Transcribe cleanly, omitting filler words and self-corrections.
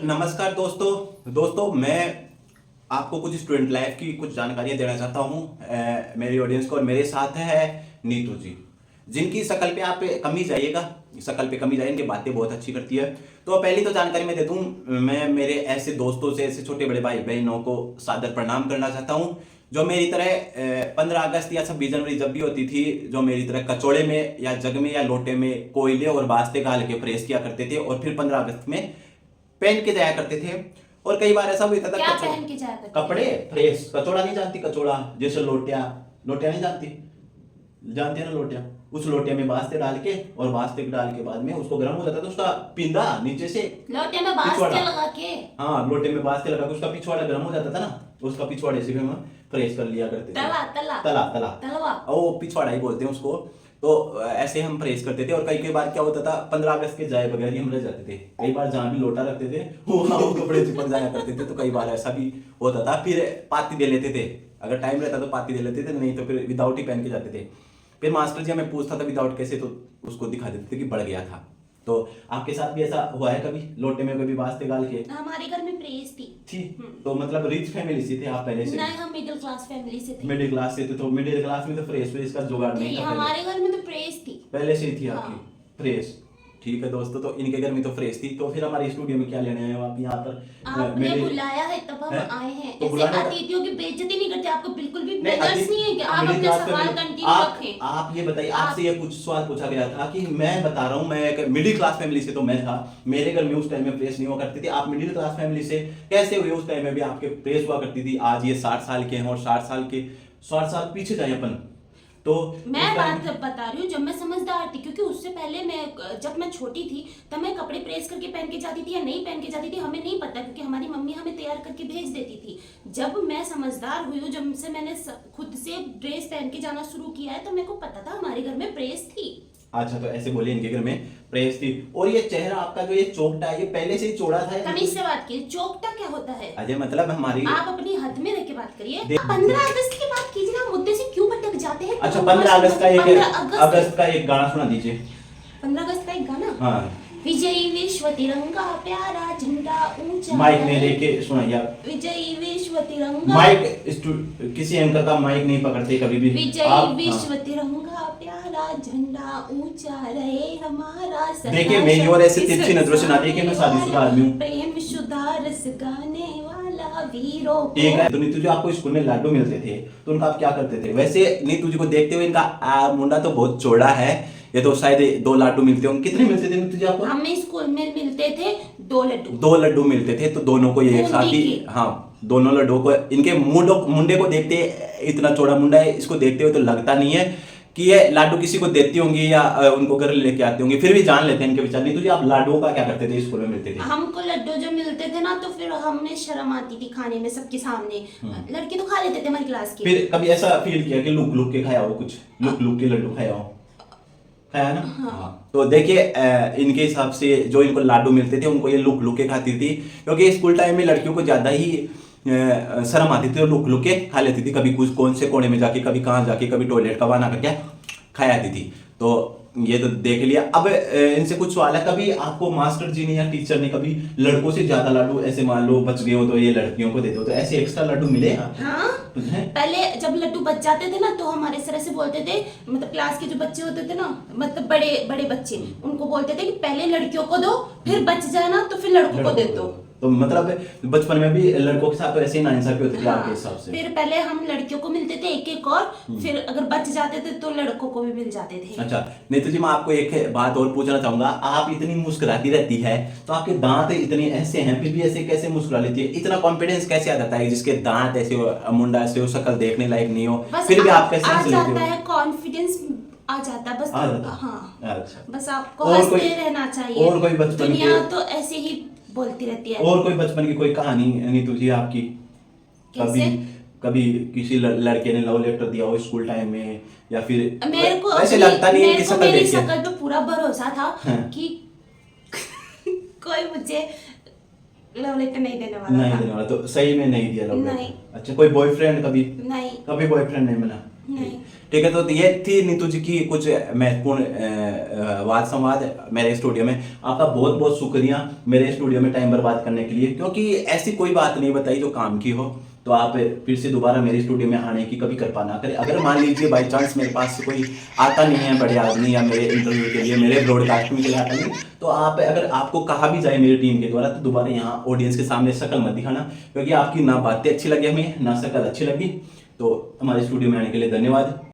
नमस्कार दोस्तों मैं आपको कुछ स्टूडेंट लाइफ की कुछ जानकारियां देना चाहता हूं मेरी ऑडियंस को। और मेरे साथ है नीतू जी, जिनकी शक्ल पे आप कम ही जाइएगा, शक्ल पे कम ही जाइए, इनकी बातें बहुत अच्छी करती है। तो पहली तो जानकारी मैं दे दूं, मैं मेरे ऐसे दोस्तों से, ऐसे छोटे बड़े भाई बहनों को सादर प्रणाम करना चाहता हूं जो मेरी तरह 15 अगस्त या 26 जनवरी जब भी होती थी, जो मेरी तरह कचौड़े में या जग में या लोटे में कोयले और वास्ते गाल के प्रेस किया करते थे और फिर 15 अगस्त में पहन के जाया करते थे। और कई बार ऐसा भी होता था क्या पहन के जाया करते कपड़े फ्रेश, कचौड़ा नहीं जानती, कचौड़ा जैसे लोटिया, लोटिया नहीं जानती, जानती है ना लोटिया, उस लोटिया में बास्ते डाल के और बास्ते डाल के बाद में उसको गर्म हो जाता था, उसका पिंदा नीचे से लोटे में बास्ते लगा के, हाँ लोटे में बास्ते लगा के उसका पिछवाड़ा गर्म हो जाता था ना, उसका पिछवाड़े से भी हम फ्रेश कर लिया करते थे। तला तला तला तला तलवा, वो पिछवाड़ा ही बोलते हैं उसको। तो ऐसे हम प्रेस करते थे। और कई बार क्या होता था, 15 अगस्त के जाए बगैर ही हम रह जाते थे। कई बार जहाँ भी लोटा रखते थे वो कपड़े चिपक जाया करते थे। तो कई बार ऐसा भी होता था। फिर पाती दे लेते थे, अगर टाइम रहता तो पाती दे लेते थे, नहीं तो फिर विदाउट ही पहन के जाते थे। फिर मास्टर जी हमें पूछता था विदाउट कैसे, तो उसको दिखा देते थे कि बढ़ गया था। तो आपके साथ भी ऐसा हुआ है कभी, लोटे में कभी वास्ते गाल के? हमारे घर में प्रेस थी। तो मतलब रिच फैमिली से थे आप पहले से? नहीं, हम मिडिल क्लास फैमिली से थे। मिडिल क्लास से थे, तो मिडिल क्लास में तो फ्रेश का जुगाड़ नहीं था। हमारे घर में तो प्रेस थी, पहले से ही थी आपकी? हाँ। फ्रेश, ठीक है दोस्तों। तो इनके घर में तो फ्रेश थी। तो फिर हमारे स्टूडियो में क्या लेने आए हो आप यहाँ पर? आपने बुलाया है तब हम आए हैं। तो ऐसे अतिथियों की बेइज्जती नहीं करते, आपको बिल्कुल भी मैनर्स नहीं है कि आप अपने सवाल कंटिन्यू रखें। आप ये बताइए, आपसे ये कुछ सवाल पूछा गया था कि मैं बता रहा हूँ, मैं एक मिडिल क्लास फैमिली से तो मैं था, मेरे घर में उस टाइम में प्रेस नहीं हुआ करती थी। आप मिडिल क्लास फैमिली से कैसे हुए? उस टाइम में भी आपके प्रेस हुआ करती थी। आज ये 60 साल के हैं और 60 साल पीछे जाए अपन तो मैं बात बता रही हूँ जब मैं समझदार थी, क्योंकि उससे पहले जब मैं छोटी थी तब मैं कपड़े प्रेस करके पहन के जाती थी या नहीं पहन के जाती थी हमें नहीं पता, क्योंकि हमारी मम्मी हमें तैयार करके भेज देती थी। जब मैं समझदार हुई हूँ, जब से मैंने खुद से ड्रेस पहन के जाना शुरू किया है, तो मेरे को पता था हमारे घर में प्रेस थी। अच्छा, तो ऐसे बोले इनके घर में प्रेस थी। और ये चेहरा आपका जो ये चोकटा है, ये पहले से ही चौड़ा था? तमीज से बात कीजिए, चोकटा क्या होता है? अजय मतलब हमारी, आप अपनी हद में रह के बात करिए। 15 अगस्त की बात कीजिए ना, मुद्दे से क्यों भटक जाते हैं? अच्छा, 15 अगस्त का एक गाना सुना दीजिए। 15 अगस्त का एक गाना? हाँ। विजयी विश्व तिरंगा प्यारा झंडा ऊंचा, माइक में लेके सुनाइए आप। विजयी विश्व तिरंगा, माइक किसी एंकर का माइक नहीं पकड़ते कभी भी। विजयी विश्व तिरंगा प्यारा झंडा ऊंचा रहे हमारा। देखिए मेरी और ऐसे तिरछी नजरों से ना देखिए, मैं शादीशुदा आदमी हूँ। प्रेम शुदा रस गाने वाला वीरों को। ठीक है। तो नीतू जी आपको स्कूल में लाडू मिलते थे तो उनका आप क्या करते थे? वैसे नीतू जी को देखते हुए इनका मुंडा तो बहुत चौड़ा है, ये तो शायद 2 लाडू मिलते होंगे। कितने मिलते थे नीतू जी आपको? हमें स्कूल में मिलते थे 2 लड्डू। 2 लड्डू मिलते थे। तो दोनों को ये एक साथ ही, हाँ दोनों लड्डू को, इनके मुंडे को देखते, इतना चौड़ा मुंडा है, इसको देखते हुए तो लगता नहीं है कि ये लाडू किसी को देती होंगी या उनको घर लेके आती होंगी। फिर भी जान लेते हैं इनके विचार। नहीं तो जी आप लाडुओं का क्या करते थे स्कूल में मिलते थे? हमको लड्डू जो मिलते थे ना, तो फिर हमें शर्म आती थी खाने में सबके सामने। लड़के तो खा लेते थे हमारी क्लास के। फिर कभी ऐसा फील किया कि लुक के खाया हो, कुछ लुक के लड्डू खाया हो? खाया ना? हाँ। तो देखिए इनके हिसाब से जो इनको लाडू मिलते थे उनको ये लुक के खाती थी, क्योंकि स्कूल टाइम में लड़कियों को ज्यादा ही शर्म आती थी, तो लुक के खा लेती थी। कभी कुछ कौन से कोने में जाके, कभी कहाँ जाके, कभी टॉयलेट का बहाना करके खाया आती थी। तो ये तो देख लिया। अब इनसे कुछ सवाल है, कभी आपको मास्टर जी ने या टीचर ने कभी लड़कों से ज्यादा लाडू, ऐसे मान लो बच गए हो तो ये लड़कियों को दे दो, तो ऐसे एक्स्ट्रा लाडू मिले? हाँ, पहले जब लड्डू बच जाते थे ना, तो हमारे सर से बोलते थे, मतलब क्लास के जो बच्चे होते थे ना, मतलब बड़े बच्चे, उनको बोलते थे कि पहले लड़कियों को दो, फिर बच जाए ना तो फिर लड़कों को दे दो। तो मतलब बचपन में भी लड़कों के साथ तो ऐसे ही नाइंसाफी होती थी आपके हिसाब से? फिर पहले हम लड़कियों को मिलते थे एक और, फिर अगर बच जाते थे तो लड़कों को भी मिल जाते थे। अच्छा नीतू जी, मैं आपको एक बात और पूछना चाहूंगा। आप इतनी मुस्कुराती रहती है, तो आपके दांत इतने ऐसे हैं, फिर भी ऐसे कैसे मुस्कुरा लेती है? इतना कॉन्फिडेंस कैसे आ जाता है जिसके दांत ऐसे हो, मुंडा ऐसे हो, शक्ल देखने लायक नहीं हो, फिर भी आप कैसे हंस लेती हो? कॉन्फिडेंस आ जाता है बस। हाँ, अच्छा, बस आपको हंसते रहना चाहिए। और कोई बचपन दुनिया तो ऐसे ही बोलती रहती है। और कोई बचपन की कोई कहानी नीतू जी आपकी? कभी किसी लड़के ने लव लेटर दिया हो स्कूल टाइम में, या फिर मेरे को ऐसे लगता नहीं है कि शक्ल मेरी देखिए। शक्ल पे पूरा भरोसा था कि कोई मुझे लव लेटर नहीं देने वाला। तो सही में नहीं दिया लव लेटर? नहीं। अच्छा, कोई बॉयफ्रेंड कभी? नहीं। कभी बॉयफ्रेंड नहीं मिला? नहीं। ठीक है, तो ये थी नीतू जी की कुछ महत्वपूर्ण वाद संवाद मेरे स्टूडियो में। आपका बहुत बहुत शुक्रिया मेरे स्टूडियो में टाइम बर्बाद करने के लिए, क्योंकि ऐसी कोई बात नहीं बताई जो काम की हो। तो आप फिर से दोबारा मेरे स्टूडियो में आने की कभी कृपा ना करें। अगर मान लीजिए बाई चांस मेरे पास से कोई आता नहीं है बड़े आदमी, या मेरे इंटरव्यू के लिए, मेरे ब्रॉडकास्टिंग के लिए आता नहीं, तो आप अगर आपको कहा भी जाए मेरी टीम के द्वारा, तो दोबारा यहाँ ऑडियंस के सामने शक्ल मत दिखाना, क्योंकि आपकी ना बातें अच्छी लगी हमें, ना शक्ल अच्छी लगी। तो हमारे स्टूडियो में आने के लिए धन्यवाद।